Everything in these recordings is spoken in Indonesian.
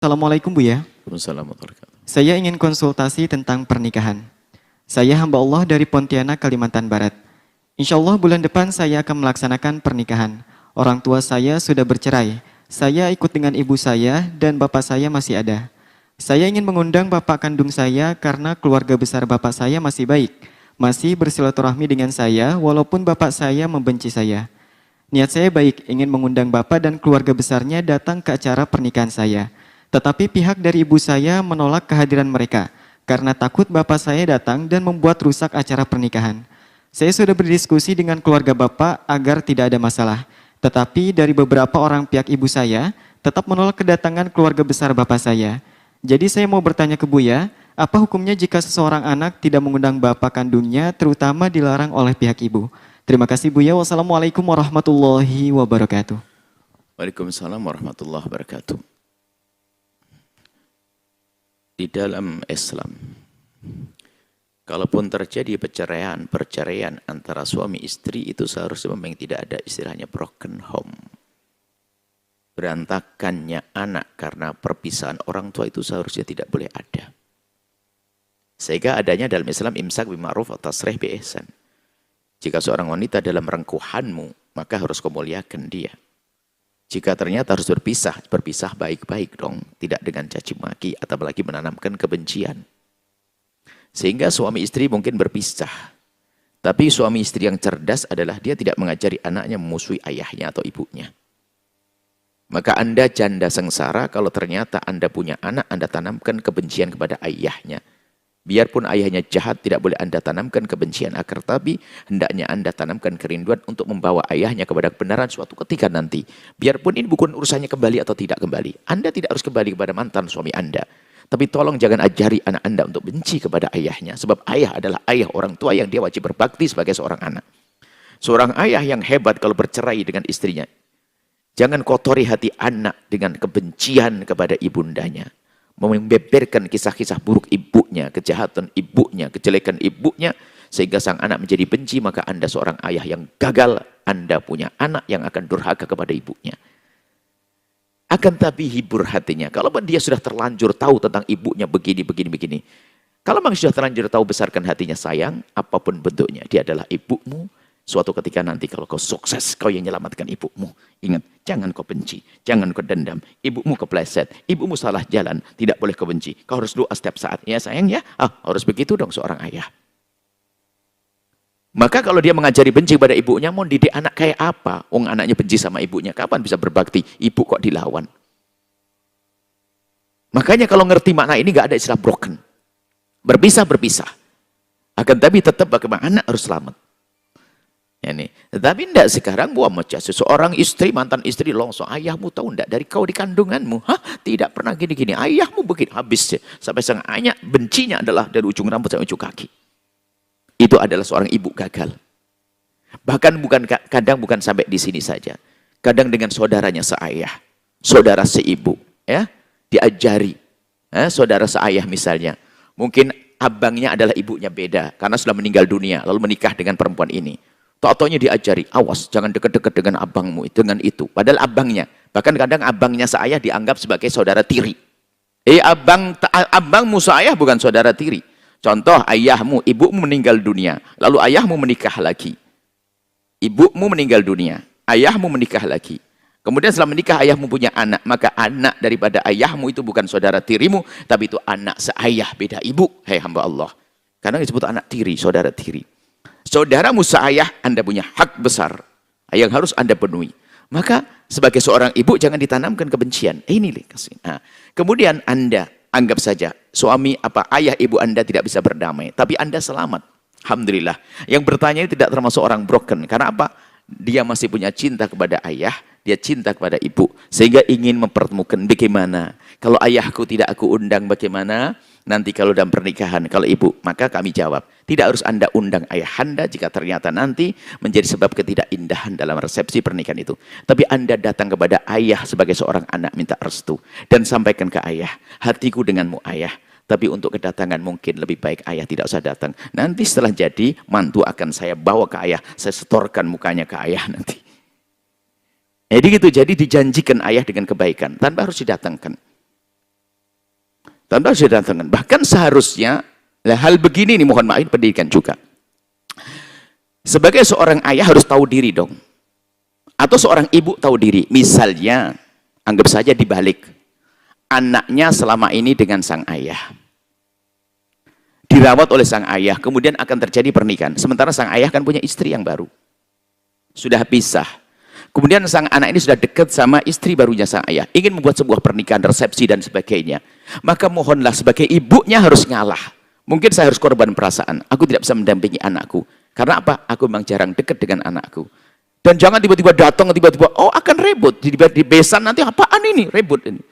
Assalamualaikum Buya. Waalaikumsalam warahmatullahi wabarakatuh. Saya ingin konsultasi tentang pernikahan. Saya hamba Allah dari Pontianak, Kalimantan Barat. Insya Allah bulan depan saya akan melaksanakan pernikahan. Orang tua saya sudah bercerai. Saya ikut dengan ibu saya dan bapak saya masih ada. Saya ingin mengundang bapak kandung saya karena keluarga besar bapak saya masih baik. Masih bersilaturahmi dengan saya walaupun bapak saya membenci saya. Niat saya baik, ingin mengundang bapak dan keluarga besarnya datang ke acara pernikahan saya. Tetapi pihak dari ibu saya menolak kehadiran mereka karena takut bapak saya datang dan membuat rusak acara pernikahan. Saya sudah berdiskusi dengan keluarga bapak agar tidak ada masalah. Tetapi dari beberapa orang pihak ibu saya tetap menolak kedatangan keluarga besar bapak saya. Jadi saya mau bertanya ke Buya, apa hukumnya jika seseorang anak tidak mengundang bapak kandungnya terutama dilarang oleh pihak ibu? Terima kasih Buya. Wassalamualaikum warahmatullahi wabarakatuh. Waalaikumsalam warahmatullahi wabarakatuh. Di dalam Islam, kalaupun terjadi perceraian antara suami istri, itu seharusnya memang tidak ada istilahnya broken home. Berantakannya anak karena perpisahan orang tua itu seharusnya tidak boleh ada. Sehingga adanya dalam Islam imsak bima'ruf atau tasrih bi ihsan. Jika seorang wanita dalam rengkuhanmu, maka harus kau muliakan dia. Jika ternyata harus berpisah baik-baik dong. Tidak dengan caci maki atau apalagi menanamkan kebencian. Sehingga suami istri mungkin berpisah. Tapi suami istri yang cerdas adalah dia tidak mengajari anaknya memusuhi ayahnya atau ibunya. Maka Anda janda sengsara kalau ternyata Anda punya anak, Anda tanamkan kebencian kepada ayahnya. Biarpun ayahnya jahat, tidak boleh Anda tanamkan kebencian. Akan tapi hendaknya Anda tanamkan kerinduan untuk membawa ayahnya kepada kebenaran suatu ketika nanti. Biarpun ini bukan urusannya kembali atau tidak kembali. Anda tidak harus kembali kepada mantan suami Anda. Tapi tolong jangan ajari anak Anda untuk benci kepada ayahnya. Sebab ayah adalah ayah orang tua yang dia wajib berbakti sebagai seorang anak. Seorang ayah yang hebat kalau bercerai dengan istrinya. Jangan kotori hati anak dengan kebencian kepada ibundanya. Membeberkan kisah-kisah buruk ibunya, kejahatan ibunya, kejelekan ibunya, sehingga sang anak menjadi benci, maka Anda seorang ayah yang gagal, Anda punya anak yang akan durhaka kepada ibunya. Akan tapi hibur hatinya, kalau dia sudah terlanjur tahu tentang ibunya begini. Kalau memang sudah terlanjur tahu, besarkan hatinya sayang, apapun bentuknya, dia adalah ibumu. Suatu ketika nanti kalau kau sukses, kau yang menyelamatkan ibumu. Ingat, jangan kau benci, jangan kau dendam. Ibumu kepleset, ibumu salah jalan, tidak boleh kau benci. Kau harus doa setiap saat. Ya sayang ya, harus begitu dong seorang ayah. Maka kalau dia mengajari benci pada ibunya, mau didik anak kayak apa? Anaknya benci sama ibunya, kapan bisa berbakti? Ibu kok dilawan. Makanya kalau ngerti makna ini, gak ada istilah broken. Berpisah. Akan tapi tetap bagaimana anak harus selamat. Ini. Tetapi tidak sekarang seseorang istri, mantan istri longsor. Ayahmu tahu tidak dari kau di kandunganmu? Tidak pernah gini-gini. Ayahmu begini. Habis ya. Sampai sang ayah bencinya adalah dari ujung rambut sampai ujung kaki. Itu adalah seorang ibu gagal. Bahkan kadang bukan sampai di sini saja. Kadang dengan saudaranya seayah. Saudara seibu. Ya, diajari. Saudara seayah misalnya. Mungkin abangnya adalah ibunya beda. Karena sudah meninggal dunia. Lalu menikah dengan perempuan ini. Tok-toknya diajari, awas jangan dekat-dekat dengan abangmu, dengan itu. Padahal abangnya, bahkan kadang abangnya seayah dianggap sebagai saudara tiri. Abangmu seayah bukan saudara tiri. Contoh ayahmu, ibumu meninggal dunia, lalu ayahmu menikah lagi. Ibumu meninggal dunia, ayahmu menikah lagi. Kemudian setelah menikah ayahmu punya anak, maka anak daripada ayahmu itu bukan saudara tirimu, tapi itu anak seayah beda ibu. Hai hamba Allah. Karena disebut anak tiri, saudara tiri. Saudaramu seayah, Anda punya hak besar yang harus Anda penuhi. Maka sebagai seorang ibu jangan ditanamkan kebencian. Ini kasih. Kemudian Anda anggap saja suami ayah ibu Anda tidak bisa berdamai, tapi Anda selamat. Alhamdulillah. Yang bertanya itu tidak termasuk orang broken. Karena apa? Dia masih punya cinta kepada ayah, dia cinta kepada ibu, sehingga ingin mempertemukan bagaimana. Kalau ayahku tidak aku undang, bagaimana? Nanti kalau dalam pernikahan, kalau ibu, maka kami jawab, tidak harus Anda undang ayah Anda jika ternyata nanti menjadi sebab ketidakindahan dalam resepsi pernikahan itu. Tapi Anda datang kepada ayah sebagai seorang anak minta restu. Dan sampaikan ke ayah, hatiku denganmu ayah. Tapi untuk kedatangan mungkin lebih baik ayah tidak usah datang. Nanti setelah jadi, mantu akan saya bawa ke ayah. Saya setorkan mukanya ke ayah nanti. Jadi gitu, jadi dijanjikan ayah dengan kebaikan tanpa harus didatangkan. Tanpa harus didatangkan. Bahkan seharusnya, hal begini nih mohon maaf pendidikan juga. Sebagai seorang ayah harus tahu diri dong. Atau seorang ibu tahu diri. Misalnya, anggap saja dibalik. Anaknya selama ini dengan sang ayah. Dirawat oleh sang ayah, kemudian akan terjadi pernikahan. Sementara sang ayah kan punya istri yang baru. Sudah pisah. Kemudian sang anak ini sudah dekat sama istri barunya sang ayah. Ingin membuat sebuah pernikahan, resepsi dan sebagainya. Maka mohonlah sebagai ibunya harus ngalah. Mungkin saya harus korban perasaan. Aku tidak bisa mendampingi anakku. Karena apa? Aku memang jarang dekat dengan anakku. Dan jangan tiba-tiba datang, tiba-tiba, oh akan ribut. Di besan nanti apaan ini? Ribut ini.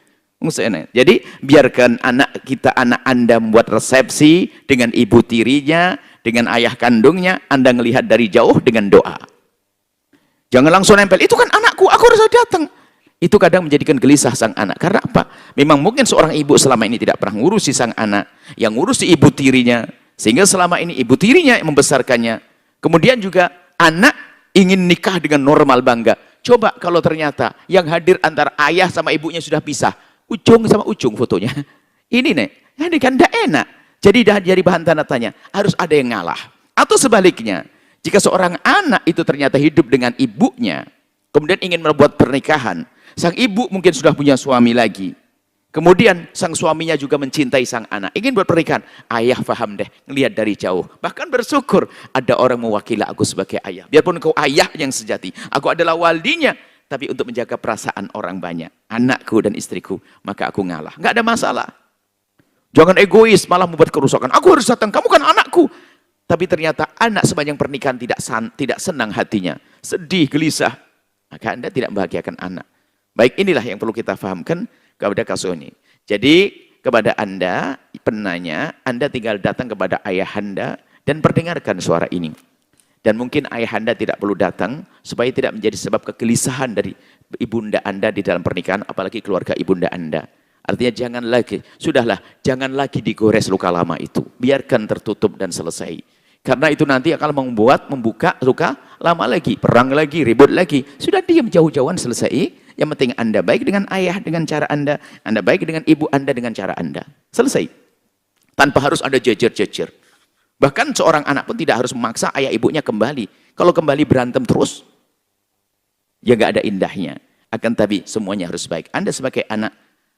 Jadi biarkan anak kita, anak Anda membuat resepsi dengan ibu tirinya, dengan ayah kandungnya. Anda melihat dari jauh dengan doa. Jangan langsung nempel, itu kan anakku, aku harus datang. Itu kadang menjadikan gelisah sang anak. Karena apa? Memang mungkin seorang ibu selama ini tidak pernah ngurusi sang anak. Yang ngurusi ibu tirinya. Sehingga selama ini ibu tirinya yang membesarkannya. Kemudian juga anak ingin nikah dengan normal bangga. Coba kalau ternyata yang hadir antara ayah sama ibunya sudah pisah. Ujung sama ujung fotonya. Ini nih, ini kan tidak enak. Jadi dari bahan tanda tanya, harus ada yang ngalah. Atau sebaliknya. Jika seorang anak itu ternyata hidup dengan ibunya, kemudian ingin membuat pernikahan, sang ibu mungkin sudah punya suami lagi. Kemudian sang suaminya juga mencintai sang anak, ingin buat pernikahan. Ayah paham deh, ngelihat dari jauh. Bahkan bersyukur ada orang mewakili aku sebagai ayah. Biarpun kau ayah yang sejati, aku adalah walinya. Tapi untuk menjaga perasaan orang banyak, anakku dan istriku, maka aku ngalah. Nggak ada masalah. Jangan egois, malah membuat kerusakan. Aku harus datang, kamu kan anakku. Tapi ternyata anak sepanjang pernikahan tidak senang hatinya. Sedih, gelisah. Maka Anda tidak membahagiakan anak. Baik, inilah yang perlu kita fahamkan kepada kasus ini. Jadi, kepada Anda, penanya, Anda tinggal datang kepada ayah Anda dan perdengarkan suara ini. Dan mungkin ayah Anda tidak perlu datang, supaya tidak menjadi sebab kegelisahan dari ibunda Anda di dalam pernikahan, apalagi keluarga ibunda Anda. Artinya jangan lagi digores luka lama itu. Biarkan tertutup dan selesai. Karena itu nanti akan membuka luka lama lagi, perang lagi, ribut lagi. Sudah diam jauh-jauhan selesai. Yang penting Anda baik dengan ayah dengan cara Anda baik dengan ibu Anda dengan cara Anda. Selesai. Tanpa harus ada jejer-jejer. Bahkan seorang anak pun tidak harus memaksa ayah ibunya kembali. Kalau kembali berantem terus, ya nggak ada indahnya. Akan tapi semuanya harus baik. Anda sebagai anak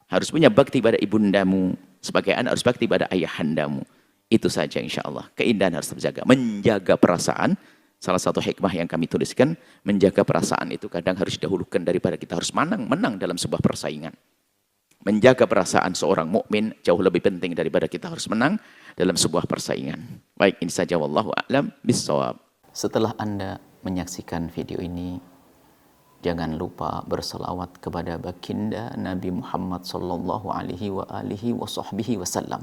harus punya bakti pada ibundamu. Sebagai anak harus bakti pada ayahandamu. Itu saja insya Allah. Keindahan harus terjaga. Menjaga perasaan. Salah satu hikmah yang kami tuliskan. Menjaga perasaan itu kadang harus didahulukan daripada kita harus menang dalam sebuah persaingan. Menjaga perasaan seorang mukmin jauh lebih penting daripada kita harus menang dalam sebuah persaingan. Baik, ini saja. Wallahu a'lam bishawab. Setelah Anda menyaksikan video ini, jangan lupa berselawat kepada baginda Nabi Muhammad sallallahu alaihi wa alihi wa sahbihi wasallam.